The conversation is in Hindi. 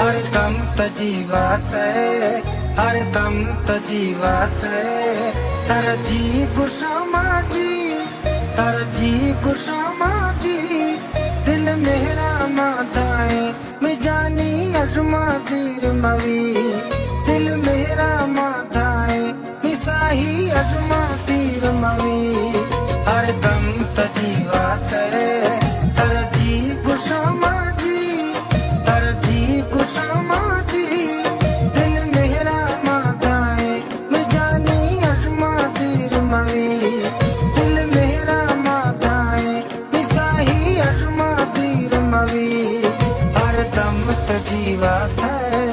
हरदम तजीवा से हरदम तजीवा से तरजी गुशामा जी दिल मेरा माताए मिजानी अजमा तीर मवी दिल मेरा माताए मिसाही अजमा तीर मवी हरदम तजीवा से तरजी गुशामा जी दिल मेरा माताए मिजानी अजमा तीर मवी दिल मेरा माताए मिसाही अजमा तीर मवी हरदम तजीवा है।